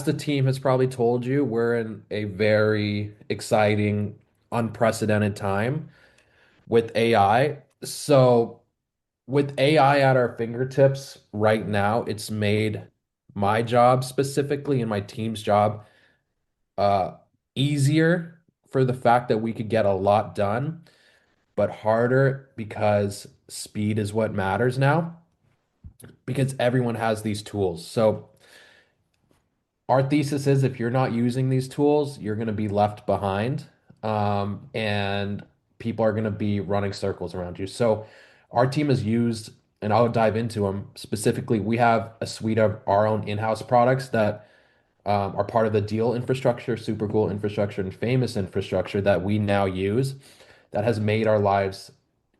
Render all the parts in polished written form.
The team has probably told you, we're in a very exciting, unprecedented time with AI. So, with AI at our fingertips right now, it's made my job specifically and my team's job uh, easier for the fact that we could get a lot done, but harder because speed is what matters now because everyone has these tools. So, our thesis is if you're not using these tools, you're going to be left behind, and people are going to be running circles around you. So our team has used, and I'll dive into them specifically. We have a suite of our own in-house products that are part of the deal infrastructure, super cool infrastructure, and famous infrastructure that we now use that has made our lives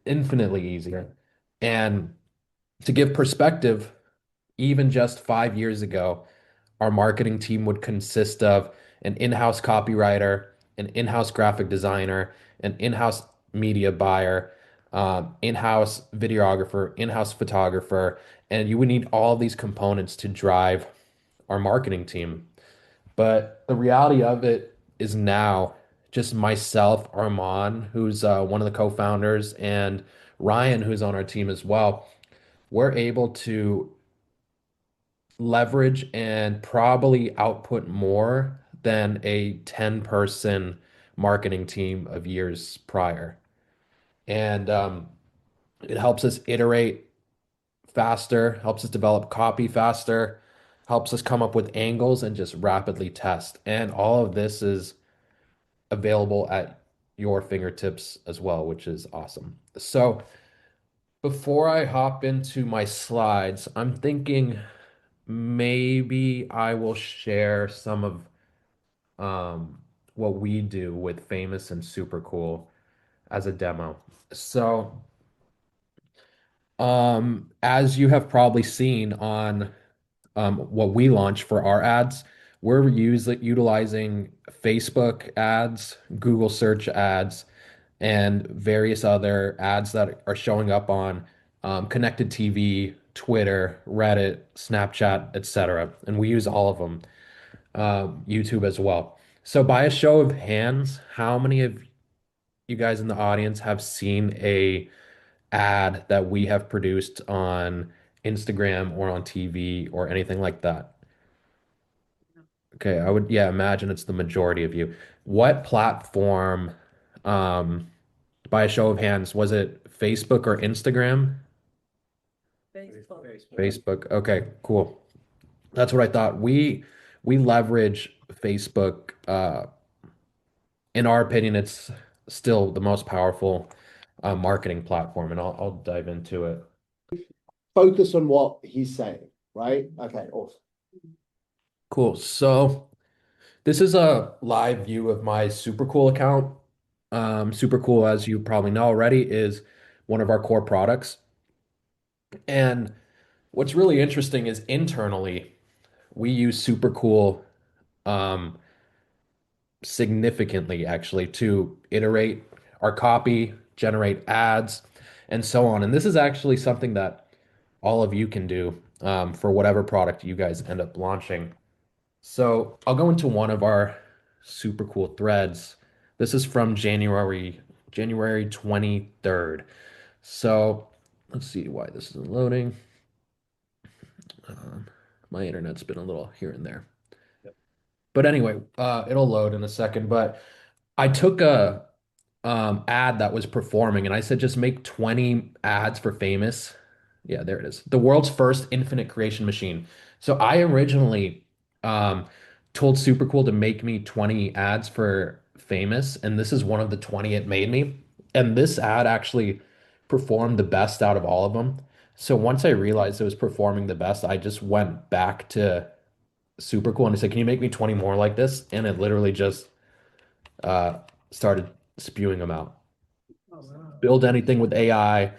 infinitely easier. And to give perspective, even just 5 years ago, our marketing team would consist of an in-house copywriter, an in-house graphic designer, an in-house media buyer, in-house videographer, in-house photographer, and you would need all these components to drive our marketing team. But the reality of it is now just myself, Armand, who's one of the co-founders, and Ryan, who's on our team as well. We're able to leverage and probably output more than a 10-person marketing team of years prior. And it helps us iterate faster, helps us develop copy faster, helps us come up with angles and just rapidly test. And all of this is available at your fingertips as well, which is awesome. So before I hop into my slides, I'm thinking maybe I will share some of what we do with Famous and Super Cool as a demo. So, as you have probably seen on what we launch for our ads, we're utilizing Facebook ads, Google search ads, and various other ads that are showing up on connected TV, Twitter, Reddit, Snapchat, etc. And we use all of them, YouTube as well. So, by a show of hands, how many of you guys in the audience have seen a ad that we have produced on Instagram or on TV or anything like that? Okay, I would, yeah, imagine it's the majority of you. What platform, um, by a show of hands, was it Facebook or Instagram? Facebook. Okay, cool. That's what I thought. We leverage Facebook. In our opinion, it's still the most powerful marketing platform, and I'll dive into it. Focus on what he's saying, right? Okay, awesome. Cool. So this is a live view of my SuperCool account. SuperCool, as you probably know already, is one of our core products. And what's really interesting is internally, we use SuperCool um, significantly actually to iterate our copy, generate ads, and so on. And this is actually something that all of you can do for whatever product you guys end up launching. So I'll go into one of our super cool threads. This is from January 23rd. So let's see why this isn't loading. Um, my internet's been a little here and there. But anyway, it'll load in a second. But I took a ad that was performing, and I said just make 20 ads for Famous. Yeah, there it is. The world's first infinite creation machine. So I originally um, told Supercool to make me 20 ads for Famous, and this is one of the 20 it made me. And this ad actually performed the best out of all of them. So once I realized it was performing the best, I just went back to Supercool and I said, "Can you make me 20 more like this?" And it literally just uh, started spewing them out. Build anything with AI,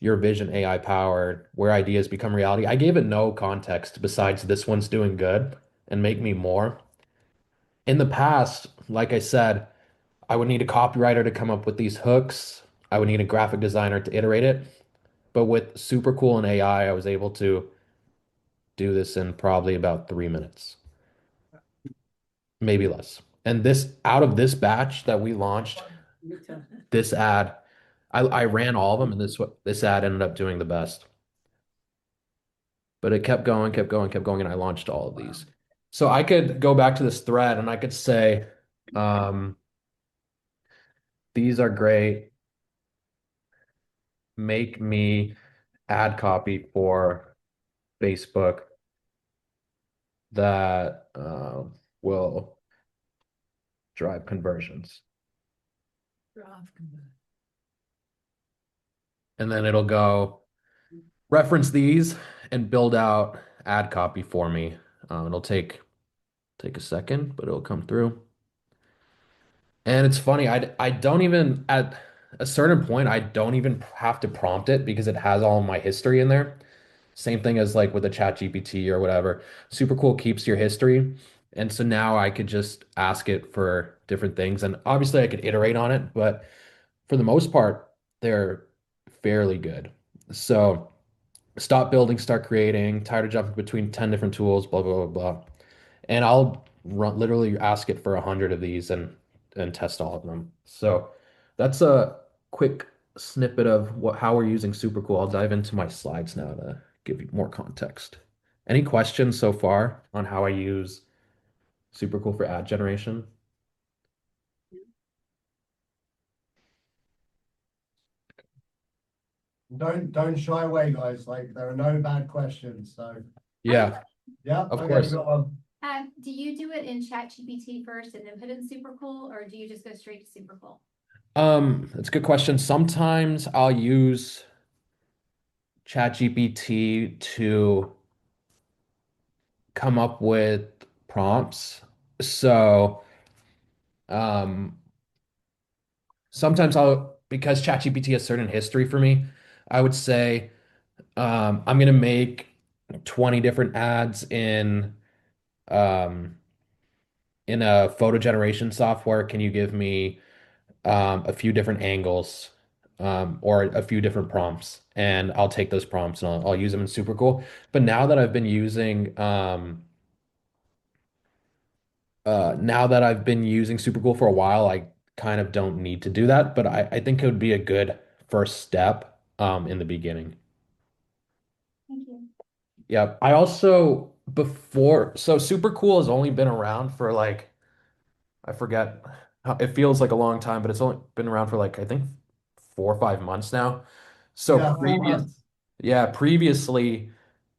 your vision AI powered, where ideas become reality. I gave it no context besides this one's doing good and make me more. In the past, like I said, I would need a copywriter to come up with these hooks. I would need a graphic designer to iterate it. But with super cool and AI, I was able to do this in probably about 3 minutes. maybe less. And this out of this batch that we launched, this ad, I ran all of them, and this ad ended up doing the best. But it kept going, kept going, kept going, and I launched all of these. So I could go back to this thread and I could say, um, these are great. Make me ad copy for Facebook that will drive conversions. And then it'll go reference these and build out ad copy for me. It'll take a second, but it'll come through. And it's funny, I don't even at a certain point I don't even have to prompt it because it has all my history in there. Same thing as like with a chat GPT or whatever. SuperCool keeps your history. And so now I could just ask it for different things. And obviously I could iterate on it, but for the most part, they're fairly good. So stop building, start creating, tired of jumping between 10 different tools, blah, blah, blah, blah. And I'll literally ask it for 100 of these and test all of them. So that's a quick snippet of how we're using SuperCool. I'll dive into my slides now to give you more context. Any questions so far on how I use SuperCool for ad generation? Don't shy away, guys. Like there are no bad questions. So I have Yeah, yeah, of okay, we course. got one. do you do it in ChatGPT first and then put in SuperCool, or do you just go straight to SuperCool? That's a good question. Sometimes I'll use ChatGPT to come up with prompts. So, um, sometimes because ChatGPT has certain history for me, I would say, I'm gonna make 20 different ads um, in a photo generation software. Can you give me a few different angles or a few different prompts? And I'll take those prompts and I'll use them in SuperCool. But now that I've been using SuperCool for a while, I kind of don't need to do that. But I think it would be a good first step in the beginning. Thank you. Yeah. I also so SuperCool has only been around for like I forget. It feels like a long time, but it's only been around for like I think 4 or 5 months now. So Yeah, 4 months. previously,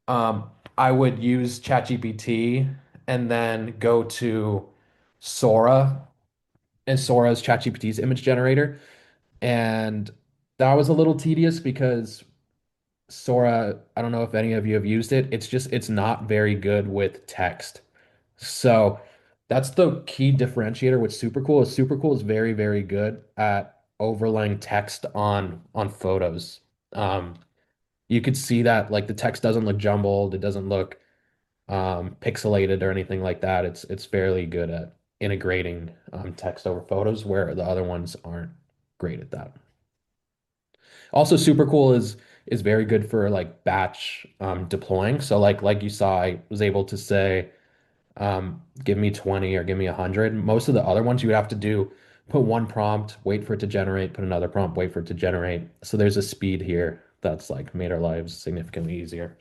I would use ChatGPT and then go to Sora, and Sora is ChatGPT's image generator, and that was a little tedious because Sora, I don't know if any of you have used it. It's not very good with text. So that's the key differentiator with SuperCool. SuperCool is very, very good at overlaying text on photos. Um, you could see that like the text doesn't look jumbled, it doesn't look pixelated or anything like that. It's fairly good at integrating text over photos where the other ones aren't great at that. Also, SuperCool is very good for like batch deploying. So like you saw, I was able to say give me 20 or give me 100. Most of the other ones you would have to do put one prompt, wait for it to generate, put another prompt, wait for it to generate. So there's a speed here that's like made our lives significantly easier.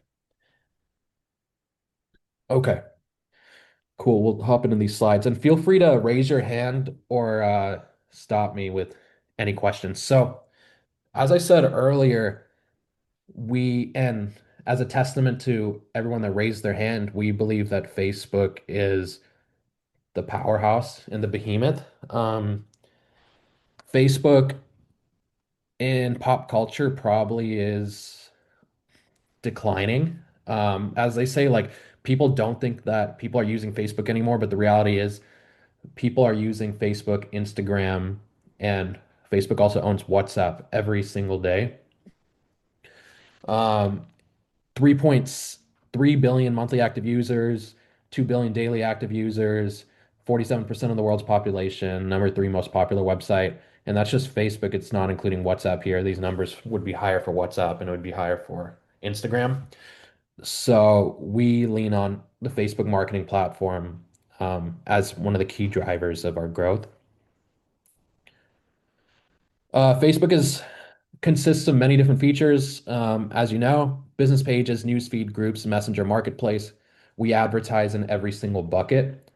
Okay, cool. We'll hop into these slides and feel free to raise your hand or stop me with any questions. So, as I said earlier, and as a testament to everyone that raised their hand, we believe that Facebook is the powerhouse and the behemoth. Facebook in pop culture probably is declining. As they say, like people don't think that people are using Facebook anymore, but the reality is people are using Facebook, Instagram, and Facebook also owns WhatsApp every single day. Um, 3.3 billion monthly active users, 2 billion daily active users, 47% of the world's population, number three most popular website. And that's just Facebook. It's not including WhatsApp here. These numbers would be higher for WhatsApp and it would be higher for Instagram. So we lean on the Facebook marketing platform as one of the key drivers of our growth. Facebook is consists of many different features. As you know, business pages, newsfeed, groups, messenger, marketplace. We advertise in every single bucket,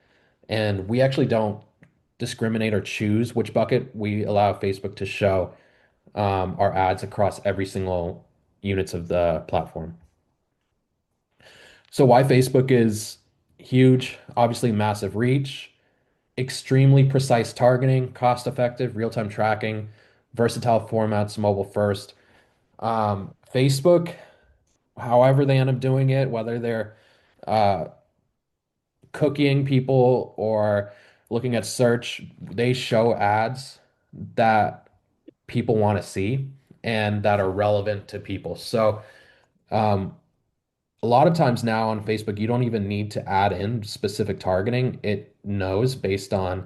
and we actually don't discriminate or choose which bucket. We allow Facebook to show our ads across every single units of the platform. So why Facebook is huge, obviously massive reach, extremely precise targeting, cost effective, real-time tracking, versatile formats, mobile first. Facebook, however they end up doing it, whether they're uh, cooking people or looking at search, they show ads that people want to see and that are relevant to people. So, um, a lot of times now on Facebook, you don't even need to add in specific targeting. It knows based on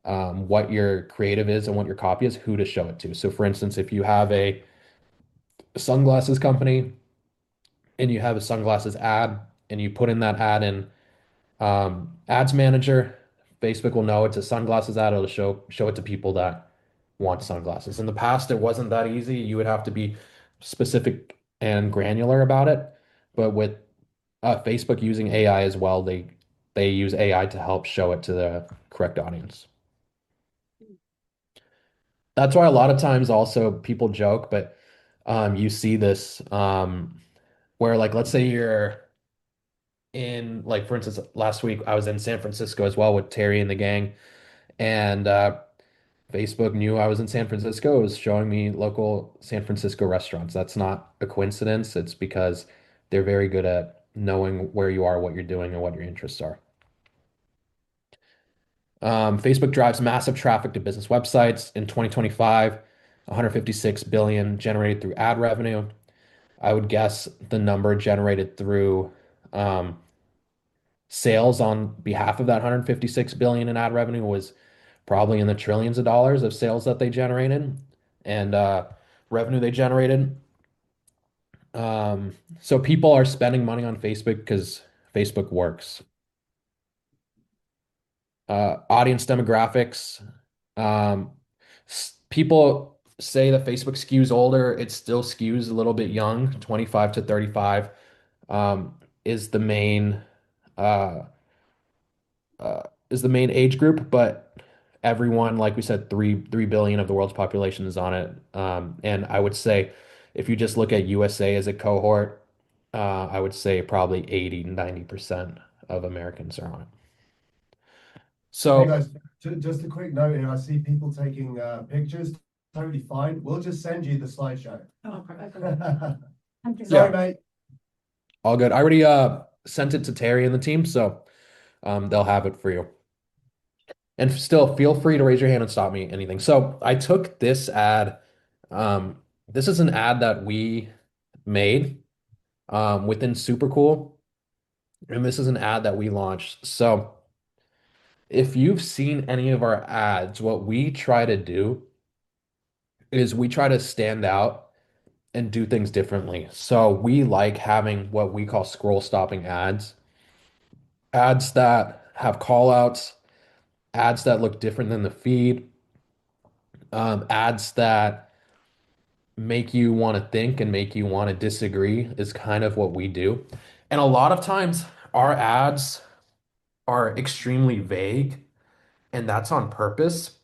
what your creative is and what your copy is, who to show it to. So, for instance, if you have a sunglasses company and you have a sunglasses ad and you put in that ad in ads manager, Facebook will know it's a sunglasses ad. It'll show it to people that want sunglasses. In the past, it wasn't that easy. You would have to be specific and granular about it. But with Facebook using AI as well, they use AI to help show it to the correct audience. That's why a lot of times also people joke, but you see this where like let's say you're in like for instance last week I was in San Francisco as well with Terry and the gang, and Facebook knew I was in San Francisco. It was showing me local San Francisco restaurants. That's not a coincidence. It's because they're very good at knowing where you are, what you're doing, and what your interests are. Facebook drives massive traffic to business websites. In 2025, 156 billion generated through ad revenue. I would guess the number generated through um, sales on behalf of that 156 billion in ad revenue was probably in the trillions of dollars of sales that they generated and revenue they generated. So people are spending money on Facebook because Facebook works. Audience demographics. Um, People say that Facebook skews older. It still skews a little bit young, 25 to 35 is the main uh, is the main age group, but everyone, like we said, 3 billion of the world's population is on it. And I would say if you just look at USA as a cohort, I would say probably 80 to 90% of Americans are on it. Hey So guys, just a quick note here. I see people taking pictures. Totally fine. We'll just send you the slideshow. Oh, perfect. Sorry, yeah, mate. all good. I already sent it to Terry and the team, so they'll have it for you. And still, feel free to raise your hand and stop me anything. So I took this ad. This is an ad that we made within SuperCool, and this is an ad that we launched. So if you've seen any of our ads, what we try to do is we try to stand out and do things differently. So we like having what we call scroll stopping ads, ads that have call outs, ads that look different than the feed, ads that make you want to think and make you want to disagree is kind of what we do. And a lot of times our ads are extremely vague, and that's on purpose.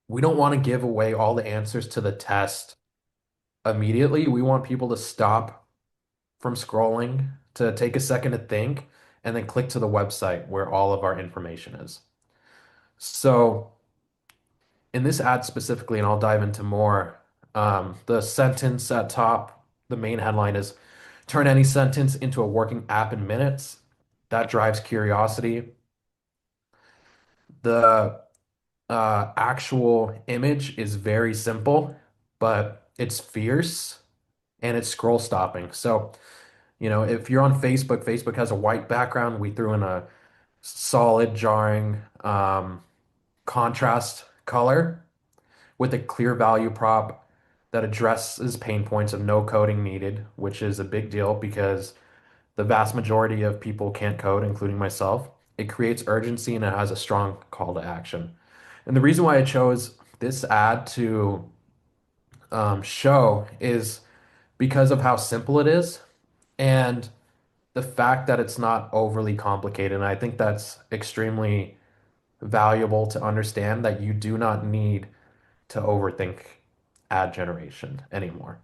We don't want to give away all the answers to the test immediately. We want people to stop from scrolling, to take a second to think, and then click to the website where all of our information is. So, in this ad specifically, and I'll dive into more, the sentence at top, the main headline is turn any sentence into a working app in minutes. That drives curiosity. The actual image is very simple, but it's fierce and it's scroll stopping. So, if you're on Facebook, Facebook has a white background. We threw in a solid, jarring contrast color with a clear value prop that addresses pain points of no coding needed, which is a big deal because the vast majority of people can't code, including myself. it creates urgency, and it has a strong call to action. And the reason why I chose this ad to show is because of how simple it is and the fact that it's not overly complicated. And I think that's extremely valuable to understand that you do not need to overthink ad generation anymore.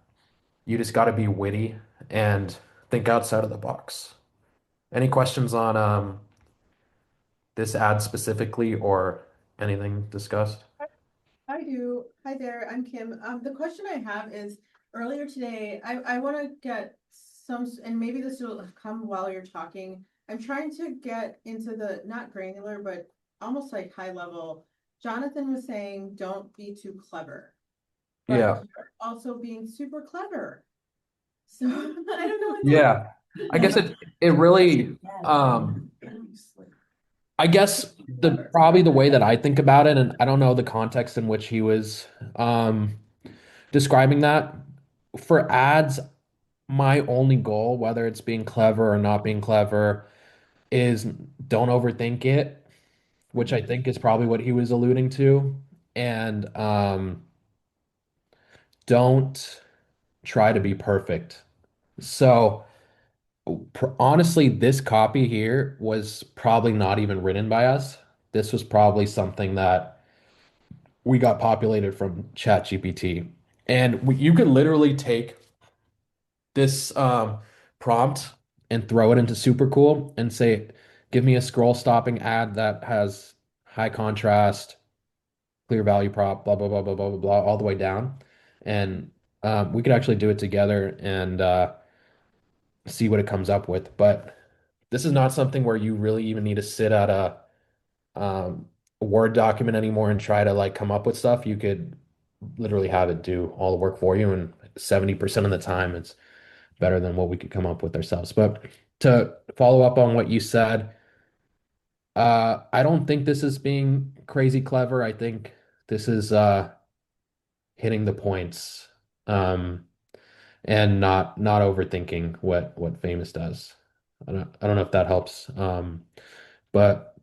You just got to be witty and think outside of the box. Any questions on this ad specifically or anything discussed? I do. Hi there, I'm Kim. The question I have is earlier today, I want to get some, and maybe this will come while you're talking. I'm trying to get into the, not granular, but almost like high level. Jonathan was saying, don't be too clever, but Yeah. you're also being super clever. So I don't know what Yeah. I guess it really I guess the probably the way that I think about it, and I don't know the context in which he was um describing that. For ads, my only goal, whether it's being clever or not being clever, is don't overthink it, which I think is probably what he was alluding to. And don't try to be perfect. So honestly, this copy here was probably not even written by us. This was probably something that we got populated from ChatGPT. And you could literally take this prompt and throw it into SuperCool and say, give me a scroll stopping ad that has high contrast, clear value prop, blah, blah, blah, blah, blah, blah, blah, all the way down. And we could actually do it together and see what it comes up with. But this is not something where you really even need to sit at um, a Word document anymore and try to like come up with stuff. You could literally have it do all the work for you, and 70% of the time, it's better than what we could come up with ourselves. But to follow up on what you said, I don't think this is being crazy clever. I think this is hitting the points, um, and not overthinking what Famous does. I don't know if that helps. But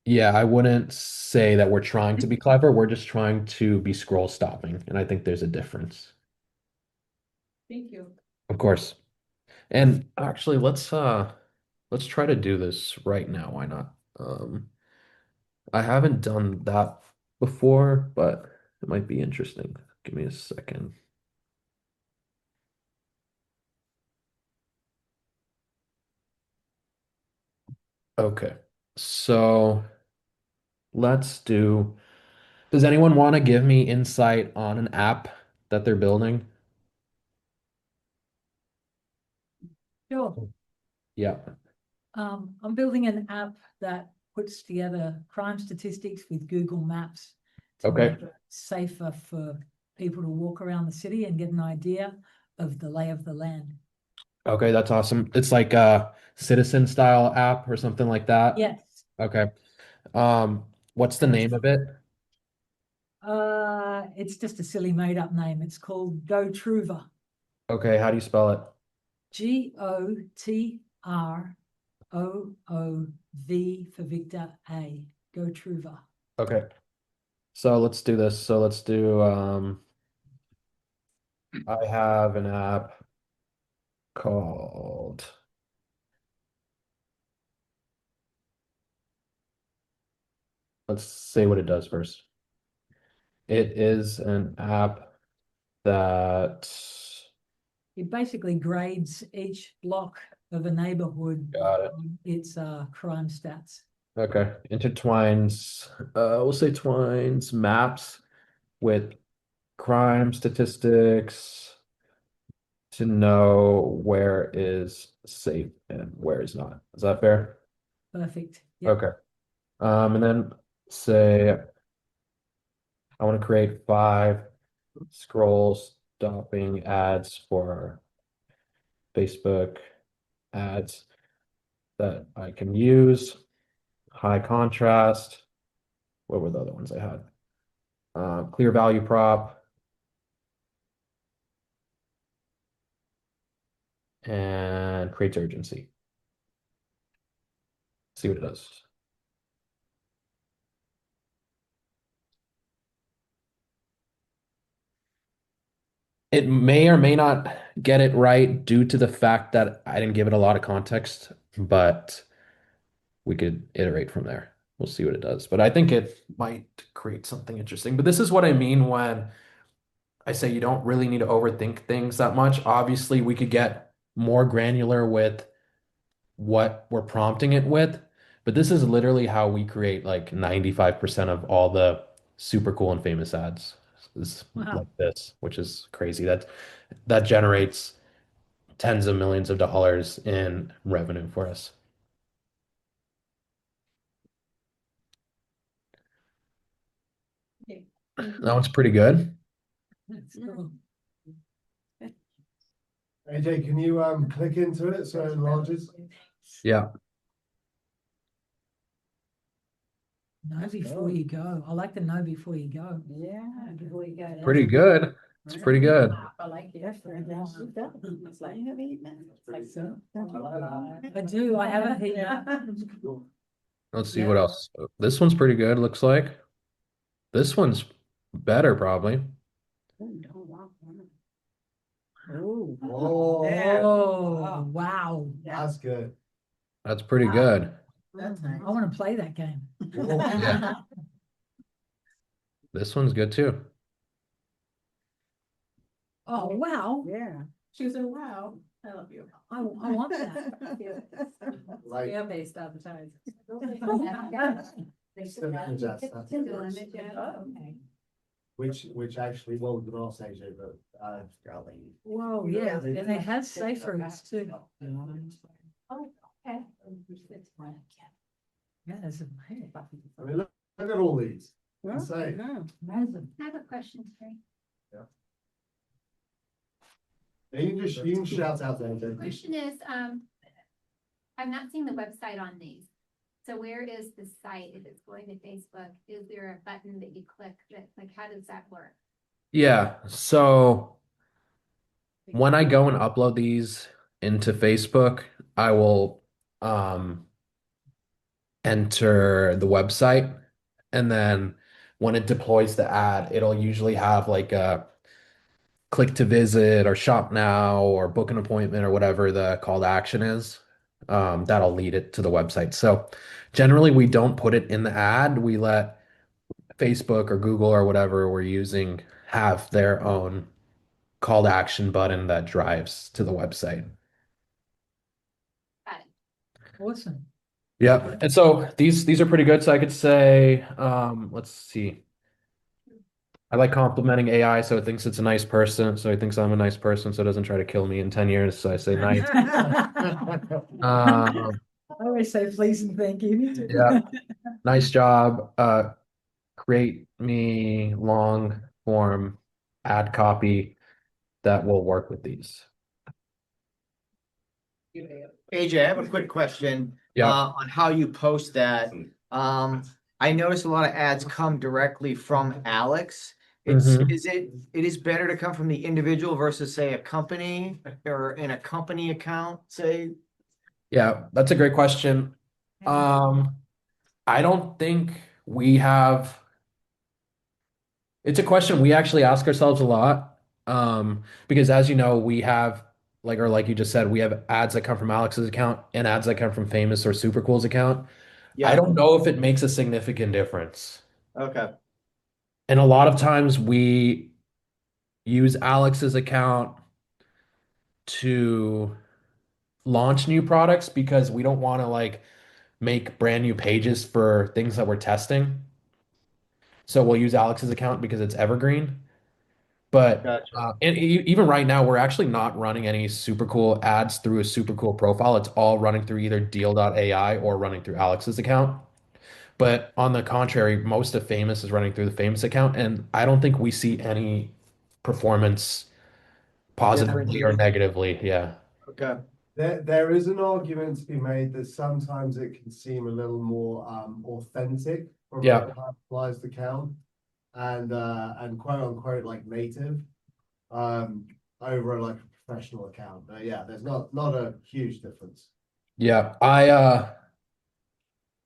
yeah, I wouldn't say that we're trying to be clever. We're just trying to be scroll stopping, and I think there's a difference. Thank you. Of course. And actually, let's try to do this right now. Why not? I haven't done that before, but it might be interesting. Give me a second. Okay. So let's do, does anyone want to give me insight on an app that they're building? Sure. Yeah. I'm building an app that puts together crime statistics with Google Maps to Okay. make it safer for people to walk around the city and get an idea of the lay of the land. Okay, that's awesome. It's like a citizen style app or something like that. Yes. Okay. What's the And name of it? it's just a silly made up name. It's called GoTruva. Okay, how do you spell it? GoTroov for Victor A. GoTruva. Okay. So let's do this. So let's do I have an app called, let's say what it does first. It is an app that It basically grades each block of a neighborhood got it. on its crime stats. Okay. Intertwines, we'll say twines maps with crime statistics to know where is safe and where is not. Is that fair? Perfect. Yep. Okay. And then say I want to create 5 scroll stopping ads for Facebook ads that I can use. High contrast. What were the other ones I had? Clear value prop and creates urgency. See what it does. It may or may not get it right due to the fact that I didn't give it a lot of context, but we could iterate from there. We'll see what it does. But I think it might create something interesting. But this is what I mean when I say you don't really need to overthink things that much. Obviously, we could get more granular with what we're prompting it with, but this is literally how we create like 95% of all the super cool and famous ads. Is Wow. like this, which is crazy. That generates tens of millions of dollars in revenue for us. Okay. That one's pretty good. That's cool. AJ, can you click into it so it enlarges? Yeah. Know before you go. I like the know before you go. Yeah, before you go. Pretty good. It's pretty good. I like it. It's like, you have 8 minutes. Like, so. I do. I have a heat map. Let's see what else. This one's pretty good, looks like. This one's better, probably. Oh, Oh, Oh, wow. that's good. That's pretty good. That's nice. I want to play that game. Yeah. This one's good too. Oh, wow. yeah. She said, wow, I love you. I want that. Like, Fear-based advertising. which actually, well, we can all say AJ, but Whoa, yeah. And it has safe routes too. Okay. Yeah, there's a. I mean, look at all these. Insane. I have a question, Terry. You can shout out there, The AJ. question is, I'm not seeing the website on these. So where is the site? If it's going to Facebook, is there a button that you click that, like, how does that work? Yeah. So when I go and upload these into Facebook, I will enter the website, and then when it deploys the ad, it'll usually have like a click to visit or shop now or book an appointment or whatever the call to action is. That'll lead it to the website. So generally, we don't put it in the ad. We let Facebook or Google or whatever we're using have their own call to action button that drives to the website. Got it. Awesome. Yeah. And so these are pretty good. So I could say, let's see. I like complimenting AI, so it thinks it's a nice person. So it thinks I'm a nice person, so it doesn't try to kill me in 10 years. So I say nice. I always say please and thank you. Yeah. Nice job. Create me long form ad copy that will work with these. AJ, I have a quick question. Yeah. On how you post that. I noticed a lot of ads come directly from Alex. Mhm. It is better to come from the individual versus say a company or in a company account, say? Yeah, that's a great question. I don't think we have. It's a question we actually ask ourselves a lot. Because as you know, we have like you just said, we have ads that come from Alex's account and ads that come from Famous or SuperCool's account. I Yeah, don't know if it makes a significant difference. okay, And a lot of times we use Alex's account to launch new products because we don't want to like make brand new pages for things that we're testing. So we'll use Alex's account because it's evergreen. But gotcha. even right now, we're actually not running any super cool ads through a super cool profile. It's all running through either deal.ai or running through Alex's account. But on the contrary, most of Famous is running through the Famous account, and I don't think we see any performance positively or Differences. negatively. Yeah. Okay, There is an argument to be made that sometimes it can seem a little more authentic from Yeah. a personalized account and quote unquote like native over like a professional account. But yeah, there's not a huge difference. Yeah.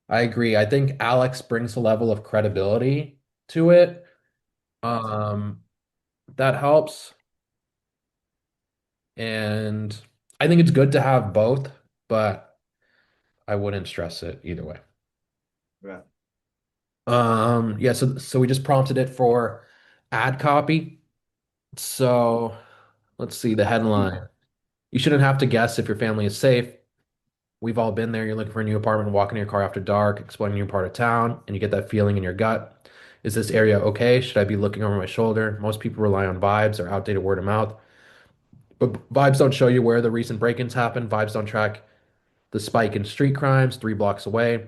I agree. I think Alex brings a level of credibility to it. Um, that helps. And I think it's good to have both, but I wouldn't stress it either way. Yeah. Yeah, so we just prompted it for ad copy. So let's see the headline. You shouldn't have to guess if your family is safe. We've all been there. You're looking for a new apartment, walking in your car after dark, exploring a new part of town, and you get that feeling in your gut. Is this area okay? Should I be looking over my shoulder? Most people rely on vibes or outdated word of mouth, but vibes don't show you where the recent break-ins happened. Vibes don't track the spike in street crimes 3 blocks away.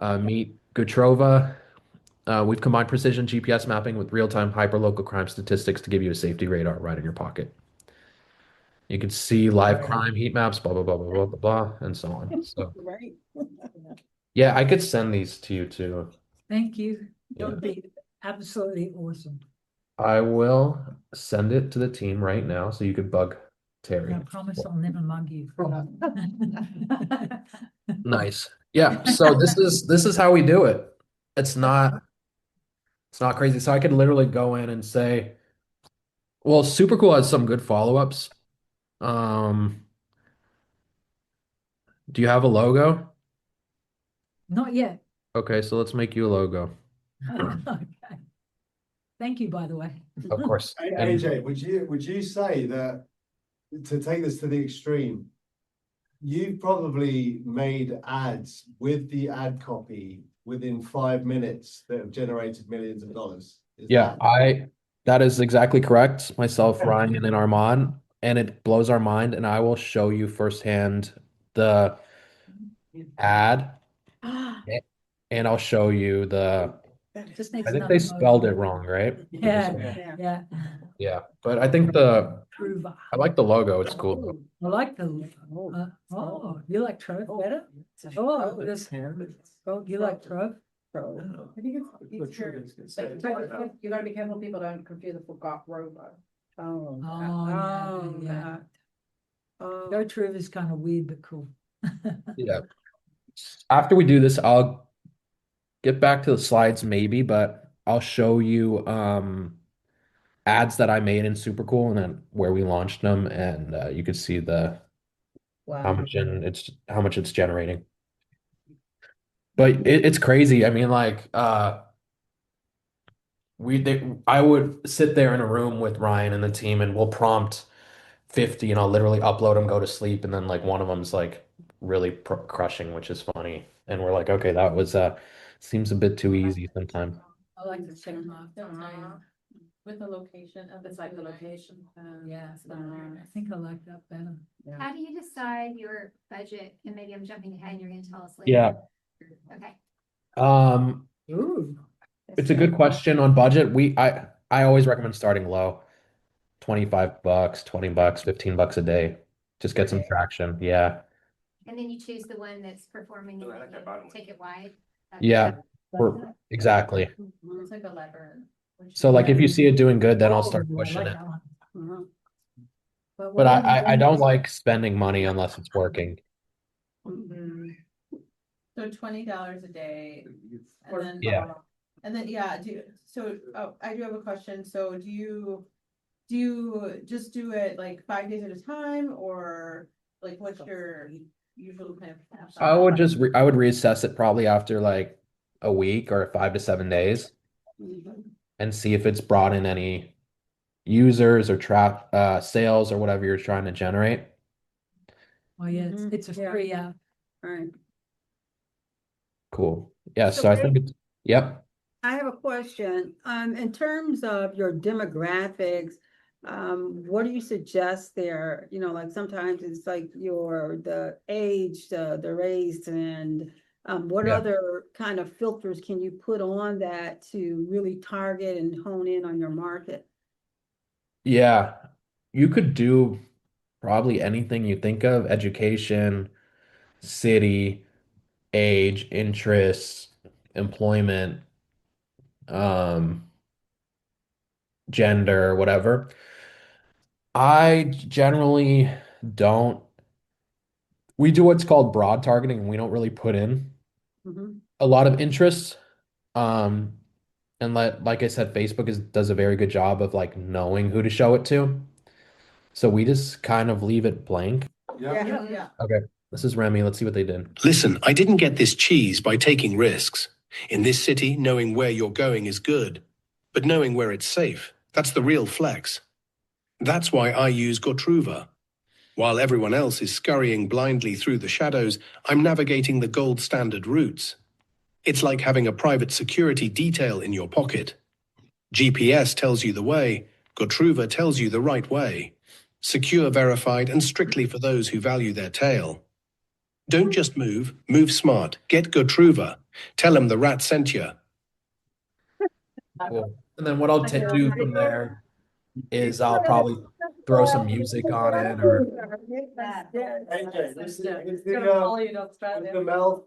Meet Gutrova. We've combined precision GPS mapping with real-time hyperlocal crime statistics to give you a safety radar right in your pocket. You can see live crime heat maps, blah, blah, blah, blah, blah, blah, blah, and so on. So, Right. yeah, I could send these to you too. Thank you. That Yeah. would be absolutely awesome. I will send it to the team right now so you could bug Terry. I promise I'll never mug you. Nice. Yeah, so this is how we do it. It's not crazy. So I could literally go in and say, well, SuperCool has some good follow-ups. Um, do you have a logo? Not yet. Okay, so let's make you a logo. Okay. Thank you, by the way. Of course. And AJ, would you say that, to take this to the extreme, you've probably made ads with the ad copy within 5 minutes that have generated millions of dollars? Is yeah, that that is exactly correct. Myself, Ryan, and Armand, and it blows our mind. And I will show you firsthand the ad, and I'll show you the. Just needs I think they another spelled it motion. wrong, right? Yeah, yeah. Yeah, but I think I Prover. like the logo. It's cool though. I like the, oh, you like Trove better? Oh, this, oh, you like Trove? I think it's easier, but you gotta be careful people don't confuse it for Rover. Oh. Oh, yeah. Go Trove is kind of weird, but cool. Yeah. After we do this, I'll get back to the slides maybe, but I'll show you ads that I made in SuperCool and then where we launched them, and you can see the Wow. how much it's generating. But it's crazy. I mean, like I would sit there in a room with Ryan and the team, and we'll prompt 50, and I'll literally upload them, go to sleep, and then like one of them's like really crushing, which is funny. And we're like, okay, that was seems a bit too easy sometimes. I like the second half. With the location, beside the location. Yeah, I think I like that better. How do you decide your budget? And maybe I'm jumping ahead and you're gonna tell us later. Yeah. Okay. Ooh. It's a good question on budget. I always recommend starting low. 25 bucks, 20 bucks, 15 bucks a day. Just get some traction. Yeah. And then you choose the one that's performing and then you take it wide. Yeah. Exactly. It's like a lever. So like if you see it doing good, then I'll start Oh, I pushing like it. that one. Mhm. But I don't like spending money unless it's working. So $20 a day. And then, Yeah. yeah, I do have a question. So do you just do it like 5 days at a time, or like what's your usual kind of? I would reassess it probably after like a week or 5 to 7 days and see if it's brought in any users or trap sales or whatever you're trying to generate. Oh, yeah, Mhm. it's a Yeah. free app. Right. Cool. Yeah, So so I think yep. I have a question. In terms of your demographics, what do you suggest there? You know, like sometimes it's like the age, the race, and what Yeah. other kind of filters can you put on that to really target and hone in on your market? Yeah. You could do probably anything you think of, education, city, age, interests, employment, um, gender, whatever. I generally don't. We do what's called broad targeting, and we don't really put in Mhm. a lot of interest. Um, and like I said, Facebook does a very good job of like knowing who to show it to. So we just kind of leave it blank. Yeah. Yeah. Okay, this is Remy. Let's see what they did. Listen, I didn't get this cheese by taking risks. In this city, knowing where you're going is good, but knowing where it's safe, that's the real flex. That's why I use Gotruva. While everyone else is scurrying blindly through the shadows, I'm navigating the gold standard routes. It's like having a private security detail in your pocket. GPS tells you the way, Gotruva tells you the right way. Secure, verified, and strictly for those who value their tail. Don't just move, move smart. Get Gotruva. Tell him the rat sent you. Cool. And then what I'll do from there is I'll probably throw some music on it or AJ,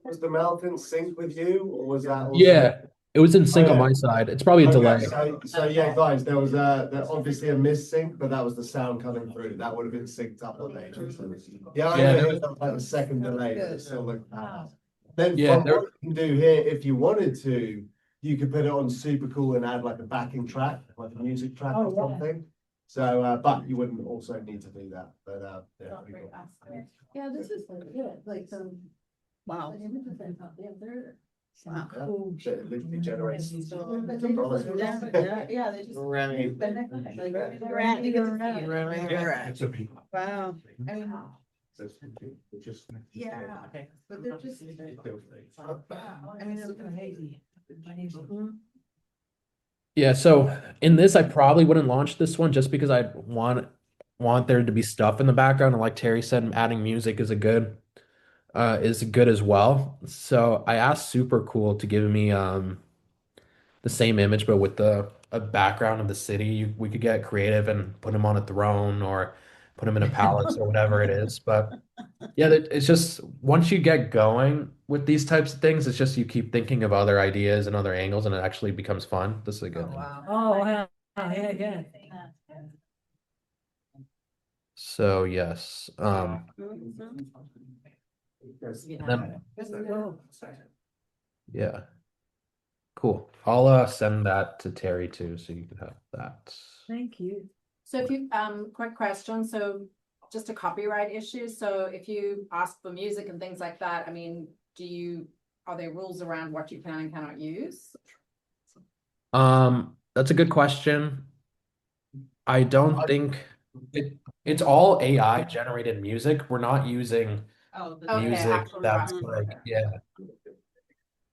was the mouth in sync with you, or was that also? yeah, it was in sync on my side. It's probably a delay. Okay, so yeah, guys, there was obviously a miss sync, but that was the sound coming through. That would have been synced up on AJ. Yeah, I Yeah, know there it felt like a second delay, but it still looked bad. Then Yeah, from what you can do here, if you wanted to, you could put it on SuperCool and add like a backing track, like a music track or something. So, but you wouldn't also need to do that, but, yeah. pretty cool. Yeah, this is good, like, Wow. the images I thought, yeah, they're. Wow. Cool. So it literally generates. Yeah, they just. Remy. Wow. I mean, yeah, but they're just. I mean, it's hazy. yeah. So in this, I probably wouldn't launch this one just because I want there to be stuff in the background. And like Terry said, adding music is good as well. So I asked Supercool to give me the same image, but with the a background of the city. We could get creative and put him on a throne or put him in a palace or whatever it is. But yeah, it's just once you get going with these types of things, it's just you keep thinking of other ideas and other angles, and it actually becomes fun. This is a good thing. Oh, yeah, yeah. So yes, then yeah, cool. I'll send that to Terry too, so you can have that. Thank you. So if you, quick question, so just a copyright issue, so if you ask for music and things like that, I mean, are there rules around what you can and cannot use? That's a good question. I don't think it's all AI generated music. We're not using Okay, music actual that's rock. like, yeah.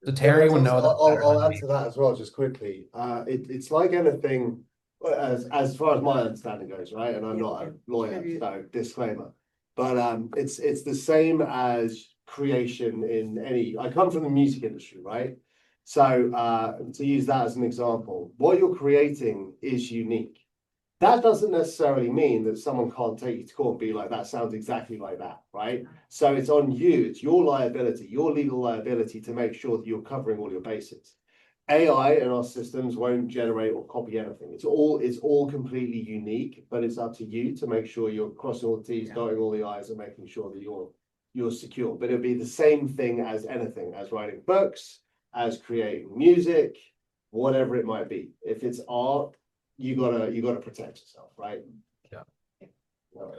So Yeah, Terry would know that better I'll than add me. to that as well, just quickly. It's like anything, as far as my understanding goes, right? And I'm not a lawyer, so disclaimer. But it's the same as creation in any. I come from the music industry, right? So to use that as an example, what you're creating is unique. That doesn't necessarily mean that someone can't take you to court and be like, that sounds exactly like that, right? So it's on you, it's your liability, your legal liability to make sure that you're covering all your bases. AI in our systems won't generate or copy anything. It's all completely unique, but it's up to you to make sure you're crossing all the T's, dotting all the I's, and making sure that you're secure. But it'll be the same thing as anything, as writing books, as creating music, whatever it might be. If it's art, you gotta protect yourself, right? Yeah. No,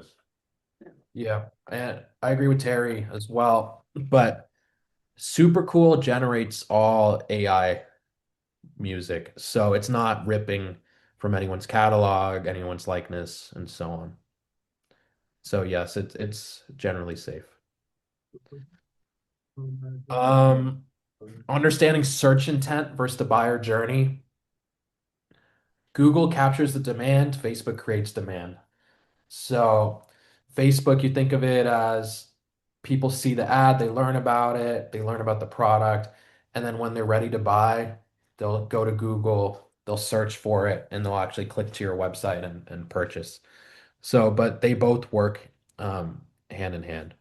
Yeah, and I agree with Terry as well. But SuperCool generates all AI music, so it's not ripping from anyone's catalog, anyone's likeness, and so on. So yes, it's generally safe. Um, Understanding search intent versus the buyer journey. Google captures the demand, Facebook creates demand. So Facebook, you think of it as people see the ad, they learn about it, they learn about the product, and then when they're ready to buy, they'll go to Google, they'll search for it, and they'll actually click to your website and purchase. So, but they both work hand in hand.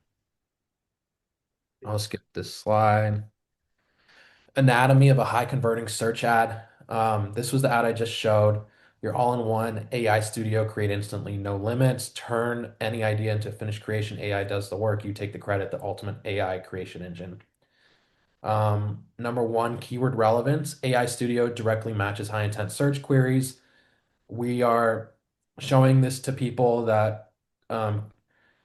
I'll skip this slide. Anatomy of a high converting search ad. This was the ad I just showed. Your all-in-one AI studio, create instantly, no limits. Turn any idea into finished creation. AI does the work. You take the credit, the ultimate AI creation engine. Number one, keyword relevance. AI Studio directly matches high intent search queries. We are showing this to people that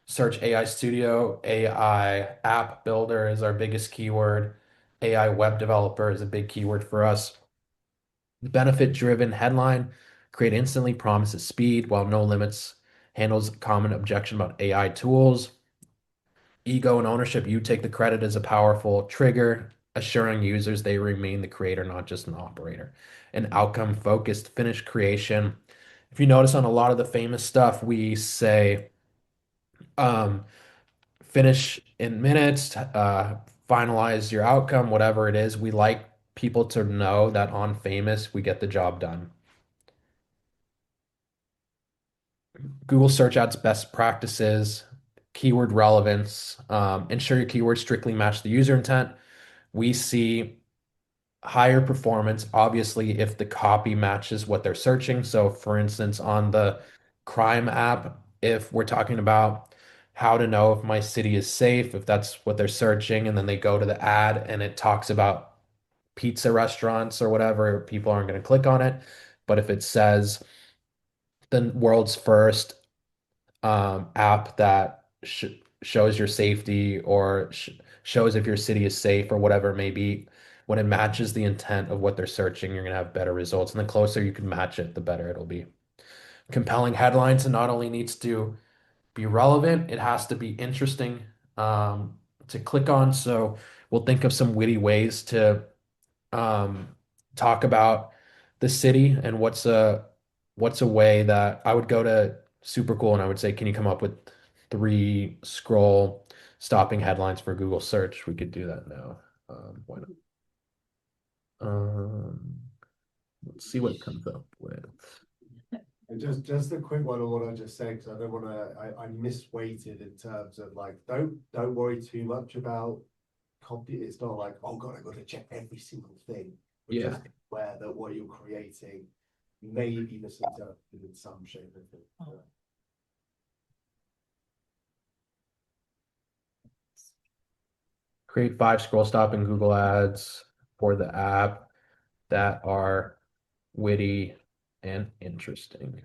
search AI Studio. AI app builder is our biggest keyword. AI web developer is a big keyword for us. Benefit driven headline, create instantly, promises speed while no limits, handles common objection about AI tools. Ego and ownership, you take the credit as a powerful trigger, assuring users they remain the creator, not just an operator. And outcome focused, finished creation. If you notice on a lot of the famous stuff, we say um, finish in minutes, finalize your outcome, whatever it is. We like people to know that on famous, we get the job done. Google Search Ads best practices, keyword relevance, ensure your keywords strictly match the user intent. We see higher performance, obviously, if the copy matches what they're searching. So, for instance, on the crime app, if we're talking about how to know if my city is safe, if that's what they're searching, and then they go to the ad and it talks about pizza restaurants or whatever, people aren't going to click on it. But if it says the world's first app that shows your safety or shows if your city is safe or whatever it may be, when it matches the intent of what they're searching, you're going to have better results. And the closer you can match it, the better it'll be. Compelling headlines, and not only needs to be relevant, it has to be interesting to click on. So we'll think of some witty ways to um, talk about the city and what's a way that I would go to SuperCool and I would say, can you come up with three scroll stopping headlines for Google search? We could do that now. Why not? Um, let's see what it comes up with. And just a quick one on what I just said, because I don't want to, I misweighted in terms of like, don't worry too much about copy. It's not like, oh God, I've got to check every single thing. But Yeah. just aware that what you're creating may be misinterpreted in some shape or form. Create five scroll stop in Google Ads for the app that are witty and interesting.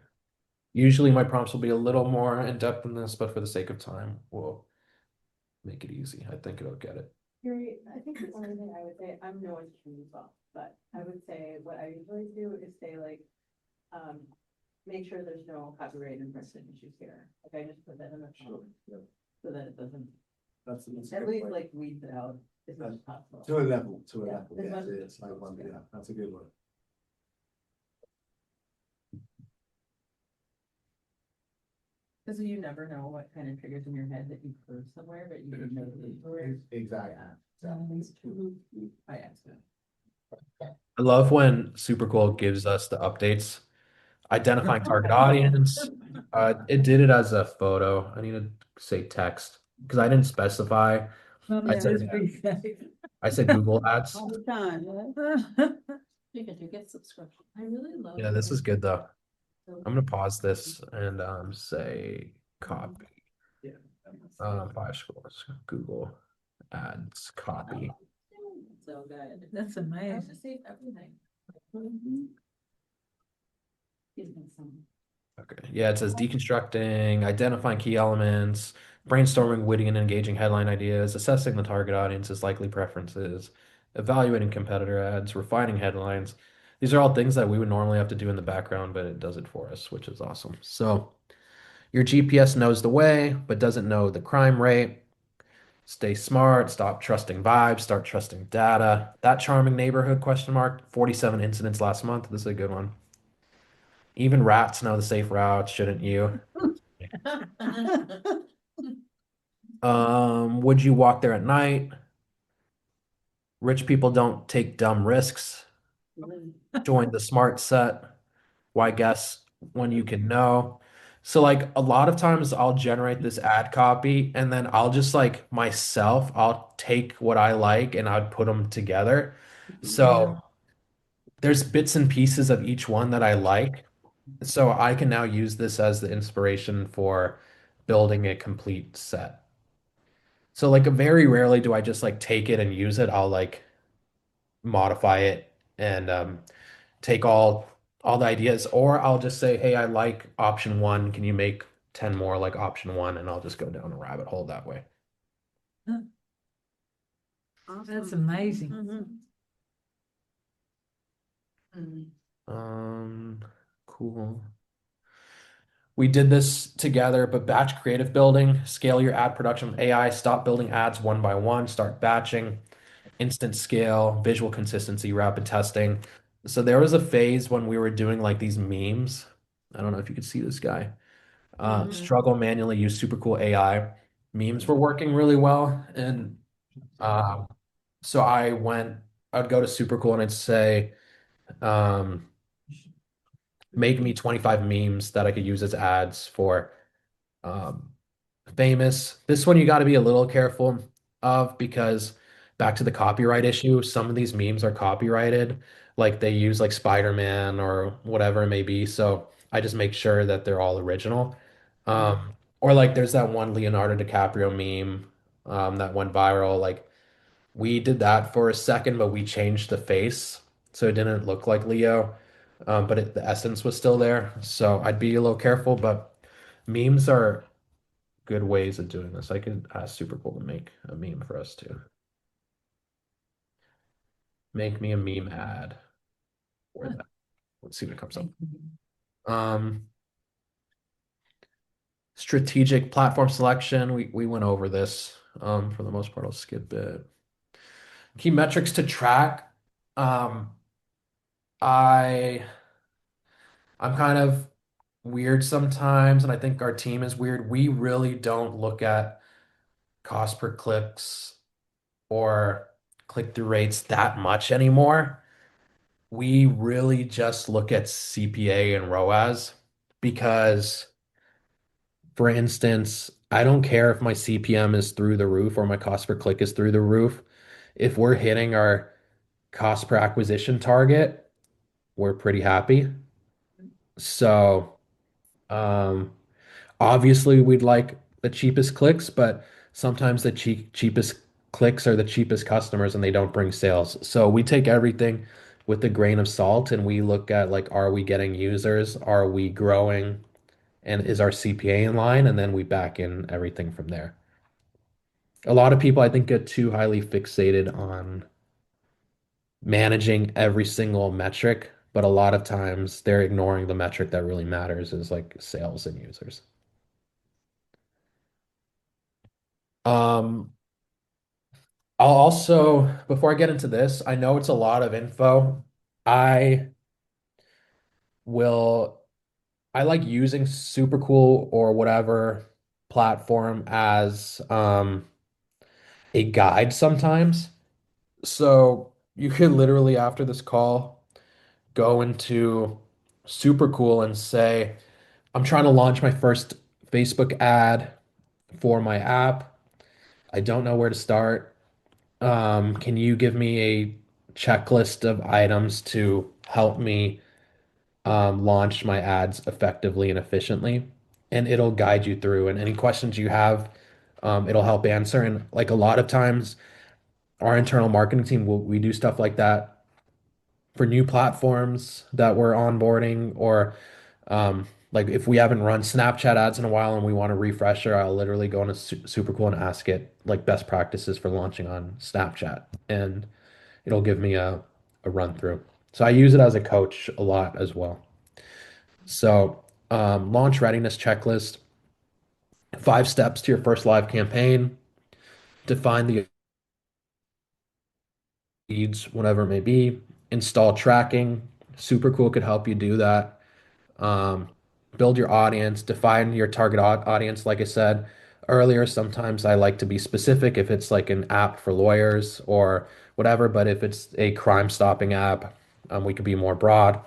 Usually my prompts will be a little more in depth than this, but for the sake of time, we'll make it easy. I think it'll get it. Gary, I think the only thing I would say, I'm no engineer as well, but I would say what I usually do is say like, make sure there's no copyright infringement issues here. Like I just put that in the Sure, yeah. so that it doesn't, That's a at good least point. like weed it out as much as possible. To a level, Yeah, level. as Yeah, much as it's like one, possible. yeah, that's a good one. Because you never know what kind of triggers in your head that you heard somewhere, but you didn't know these were. Exactly. I asked it. I love when SuperCool gives us the updates. Identifying target audience. It did it as a photo. I need to say text because I didn't specify. Well, I yeah, said it's pretty safe. I said Google Ads. All the time, right? Because you get subscription. I really love. Yeah, this is good though. I'm gonna pause this and say copy. Yeah. Five scrolls. Google Ads copy. So good. That's I have amazing. to save everything. Gives me some. Okay. Yeah, it says deconstructing, identifying key elements, brainstorming witty and engaging headline ideas, assessing the target audience's likely preferences, evaluating competitor ads, refining headlines. These are all things that we would normally have to do in the background, but it does it for us, which is awesome. So your GPS knows the way, but doesn't know the crime rate. Stay smart, stop trusting vibes, start trusting data. That charming neighborhood question mark, 47 incidents last month. This is a good one. Even rats know the safe routes, shouldn't you? Would you walk there at night? Rich people don't take dumb risks. Join the smart set. Why guess when you can know? So like a lot of times I'll generate this ad copy and then I'll just like myself, I'll take what I like and I'd put them together. So there's bits and pieces of each one that I like. So I can now use this as the inspiration for building a complete set. So like very rarely do I just like take it and use it. I'll like modify it and take all the ideas, or I'll just say, hey, I like option one. Can you make 10 more like option one? And I'll just go down a rabbit hole that way. That's Awesome. amazing. Mhm. Um, cool. We did this together, but batch creative building, scale your ad production with AI, stop building ads one by one, start batching, instant scale, visual consistency, rapid testing. So there was a phase when we were doing like these memes. I don't know if you could see this guy. Struggle manually use super cool AI. Memes were working really well. And uh, so I'd go to super cool and I'd say, um, make me 25 memes that I could use as ads for um, famous. This one you got to be a little careful of because back to the copyright issue, some of these memes are copyrighted, like they use like Spider-Man or whatever it may be. So I just make sure that they're all original. Or like there's that one Leonardo DiCaprio meme that went viral. Like we did that for a second, but we changed the face so it didn't look like Leo, but the essence was still there. So I'd be a little careful, but memes are good ways of doing this. I could ask Super Cool to make a meme for us too. Make me a meme ad for that. Let's see what comes up. Um, strategic platform selection. We went over this. For the most part, I'll skip it. Key metrics to track. Um, I I'm kind of weird sometimes, and I think our team is weird. We really don't look at cost per clicks or click-through rates that much anymore. We really just look at CPA and ROAS because, for instance, I don't care if my CPM is through the roof or my cost per click is through the roof. If we're hitting our cost per acquisition target, we're pretty happy. So, um, obviously, we'd like the cheapest clicks, but sometimes the cheapest clicks are the cheapest customers and they don't bring sales. So we take everything with a grain of salt and we look at like, are we getting users? Are we growing? And is our CPA in line? And then we back in everything from there. A lot of people, I think, get too highly fixated on managing every single metric, but a lot of times they're ignoring the metric that really matters is like sales and users. Um, I'll also, before I get into this, I know it's a lot of info. I will, I like using SuperCool or whatever platform as a guide sometimes. So you could literally, after this call, go into SuperCool and say, I'm trying to launch my first Facebook ad for my app. I don't know where to start. Can you give me a checklist of items to help me launch my ads effectively and efficiently? And it'll guide you through. And any questions you have, it'll help answer. And like a lot of times, our internal marketing team will we do stuff like that for new platforms that we're onboarding, or like if we haven't run Snapchat ads in a while and we want a refresher, I'll literally go into SuperCool and ask it like best practices for launching on Snapchat, and it'll give me a run through. So I use it as a coach a lot as well. So launch readiness checklist, 5 steps to your first live campaign, define the leads, whatever it may be, install tracking. SuperCool could help you do that. um, Build your audience, define your target audience. Like I said earlier, sometimes I like to be specific if it's like an app for lawyers or whatever, but if it's a crime stopping app, we could be more broad.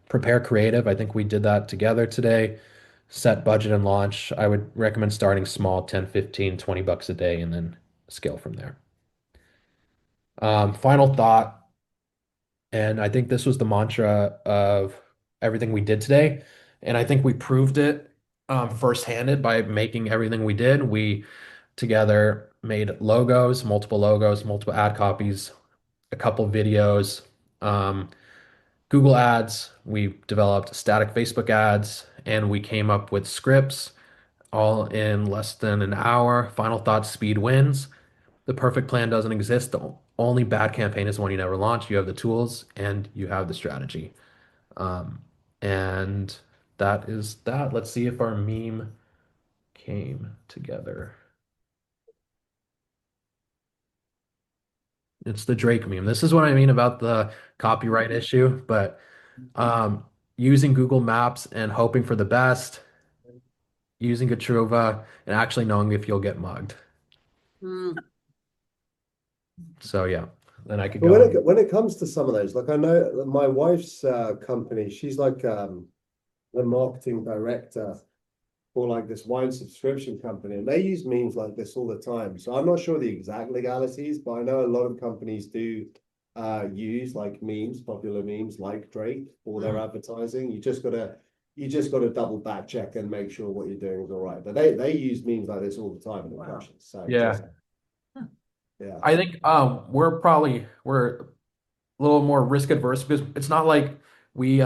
Prepare creative. I think we did that together today. Set budget and launch. I would recommend starting small, 10, 15, $20 a day, and then scale from there. Final thought, and I think this was the mantra of everything we did today. And I think we proved it first-handed by making everything we did. We together, made logos, multiple ad copies, a couple videos, um, Google ads. We developed static Facebook ads, and we came up with scripts all in less than an hour. Final thoughts, speed wins. The perfect plan doesn't exist. The only bad campaign is one you never launch. You have the tools and you have the strategy. Um, and that is that. Let's see if our meme came together. It's the Drake meme. This is what I mean about the copyright issue, but um, using Google Maps and hoping for the best, using Gatruva, and actually knowing if you'll get mugged. Hmm. So yeah, then I could But go. when it comes to some of those, like I know that my wife's company, she's like the marketing director for like this wine subscription company, and they use memes like this all the time. So I'm not sure the exact legalities, but I know a lot of companies do use like memes, popular memes like Drake for their advertising. You just gotta double back check and make sure what you're doing is all right. But they use memes like this all the time in impressions. So Yeah. just yeah. I think we're a little more risk adverse because it's not like we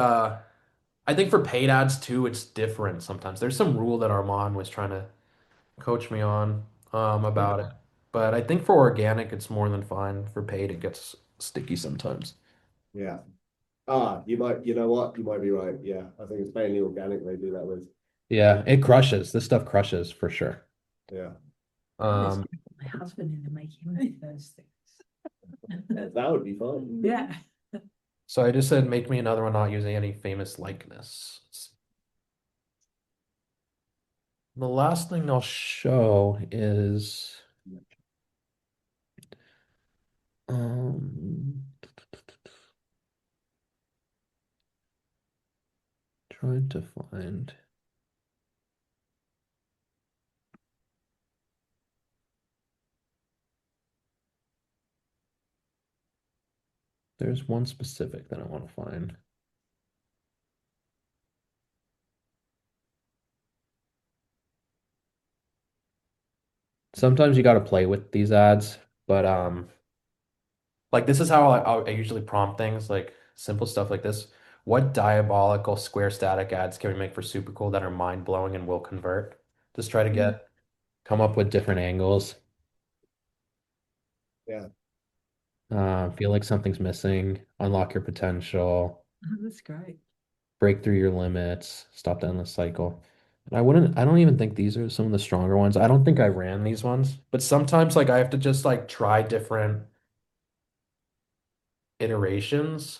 I think for paid ads too, it's different sometimes. There's some rule that Armand was trying to coach me on about it. But I think for organic it's more than fine. For paid it gets sticky sometimes. Yeah. You know what? You might be right. Yeah. I think it's mainly organic they do that with. Yeah, it crushes. This stuff crushes for sure. Yeah. Let's Um get my husband in to make him do those things. That would be fun. Yeah. so I just said make me another one not using any famous likeness. The last thing I'll show is um trying to find. There's one specific that I want to find. Sometimes you got to play with these ads, but like this is how I usually prompt things, like simple stuff like this. What diabolical square static ads can we make for super cool that are mind blowing and will convert? Just try to come up with different angles. Yeah. Feel like something's missing, unlock your potential, Oh, that's great. break through your limits, stop the endless cycle. And I don't even think these are some of the stronger ones. I don't think I ran these ones, but sometimes like I have to just like try different iterations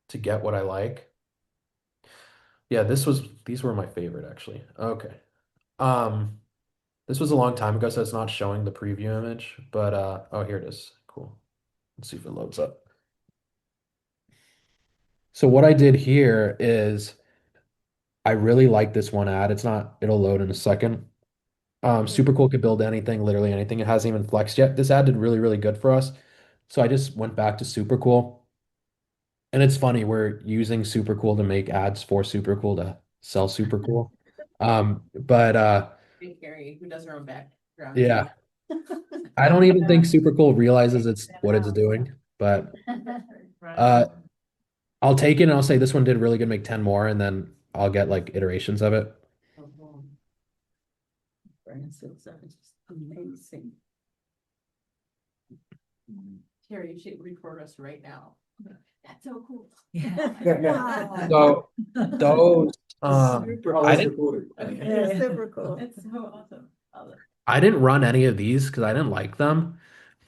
to get what I like. Yeah, these were my favorite actually. Okay. Um, this was a long time ago, so it's not showing the preview image, but oh, here it is. Cool. Let's see if it loads up. So what I did here is I really like this one ad. It'll load in a second. Super cool could build anything, literally anything. It hasn't even flexed yet. This ad did really, really good for us. So I just went back to super cool. And it's funny, we're using super cool to make ads for super cool to sell super cool. But Carrie, who does her own background. yeah, I don't even think super cool realizes it's what it's doing, but uh I'll take it and I'll say this one did really good, make 10 more, and then I'll get like iterations of it. Francis, are just amazing. Carrie, you should record us right now. That's so cool. Yeah. So those I didn't recording. Yeah, super cool. That's so awesome. I didn't run any of these because I didn't like them.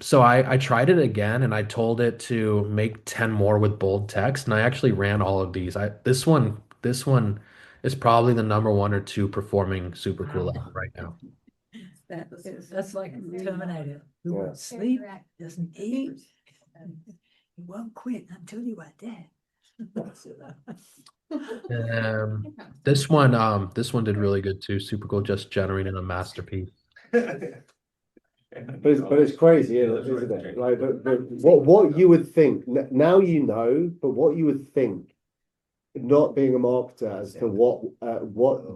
So I tried it again and I told it to make 10 more with bold text. And I actually ran all of these. This one is probably the number one or two performing super cool ad right now. That's like Terminator. Who Yeah. won't sleep, doesn't eat. He won't quit until you are dead. This one did really good too. Super cool, just generating a masterpiece. But it's crazy, isn't it? Like, but what you would think now you know, but what you would think not being a marketer as to what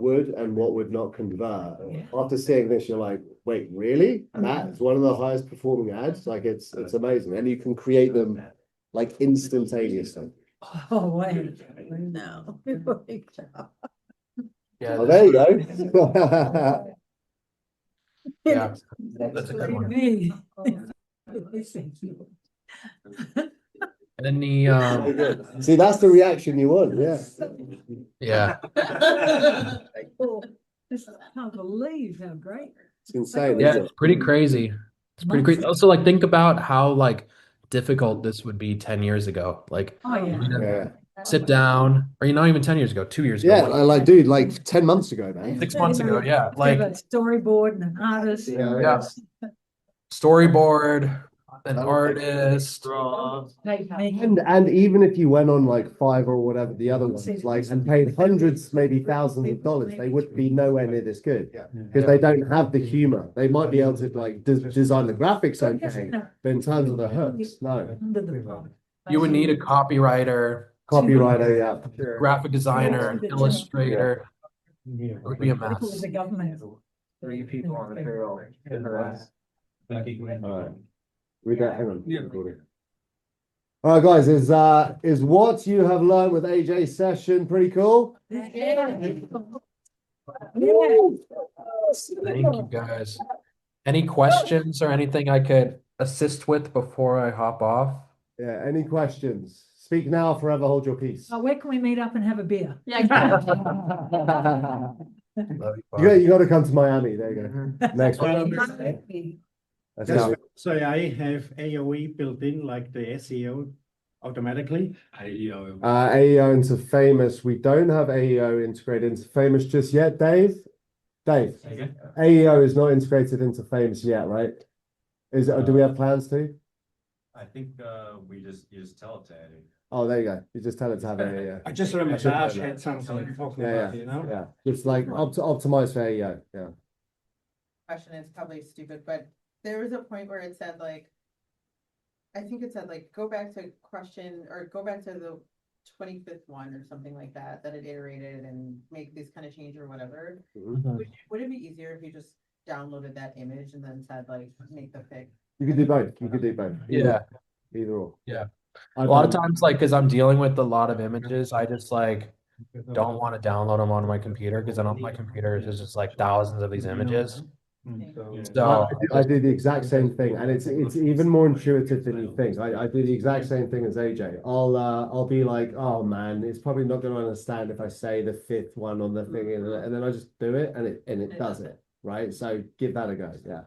would and what would not convert. After seeing this, you're like, wait, really? That's one of the highest performing ads. Like it's amazing, and you can create them like instantaneously. Oh, wait. No. Yeah, Oh, there you go. yeah, that's a good one. Me. And the Very good. See, that's the reaction you want. Yeah. yeah, Just can't believe how great. It's insane. yeah, Isn't it's pretty crazy. It's pretty crazy. Also, like think about how like difficult this would be 10 years ago. Like Oh, you yeah. need to Yeah. sit down, or not even 10 years ago, 2 years ago. Yeah, like dude, like 10 months ago, man. 6 months ago, yeah. Have Like a storyboard and an artist. yeah, storyboard, an artist. And even if you went on like Fiverr or whatever the other ones, like and paid hundreds, maybe thousands of dollars, they would be nowhere near this good because they don't have the humor. They might be able to like design the graphics okay, but in terms of the hooks, no. You would need a copywriter, Copywriter, yeah. graphic designer, illustrator. It would be a mess. The government. 3 people on the payroll. All right. Read that. Hang on. All right, guys. Is what you have learned with AJ's session pretty cool? Thank you guys. Any questions or anything I could assist with before I hop off? Yeah. Any questions? Speak now, forever hold your peace. Where can we meet up and have a beer? You got to come to Miami. There you go. Next one. Let's go. So I have AOE built in like the SEO automatically. AEO into Famous. We don't have AEO integrated into Famous just yet, Dave. AEO is not integrated into Famous yet, right? Is it? Do we have plans to? I think you just tell it to Eddie. Oh, there you go. You just tell it to have AEO. I just remember Dash had something talking about, you know? Yeah. It's like optimize for AEO. Yeah. Question is probably stupid, but there was a point where it said like, I think it said like, go back to question or go back to the 25th one or something like that it iterated and make this kind of change or whatever. Would it be easier if you just downloaded that image and then said like, make the pick? You could do both. You could do both. Yeah. Either or. Yeah. A lot of times, like, because I'm dealing with a lot of images, I just like don't want to download them onto my computer because I don't. My computer is just like thousands of these images. So I do the exact same thing, and it's even more intuitive than you think. I do the exact same thing as AJ. I'll be like, oh man, it's probably not going to understand if I say the 5th one on the thing, and then I just do it, and it does it, right? So give that a go. Yeah.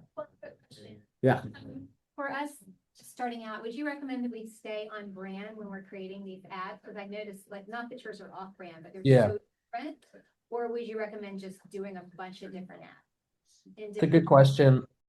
Yeah. For us starting out, would you recommend that we stay on brand when we're creating these ads? Because I noticed, like, not that yours are off brand, but they're so different. Or would you recommend just doing a bunch of different ads? it's a good question.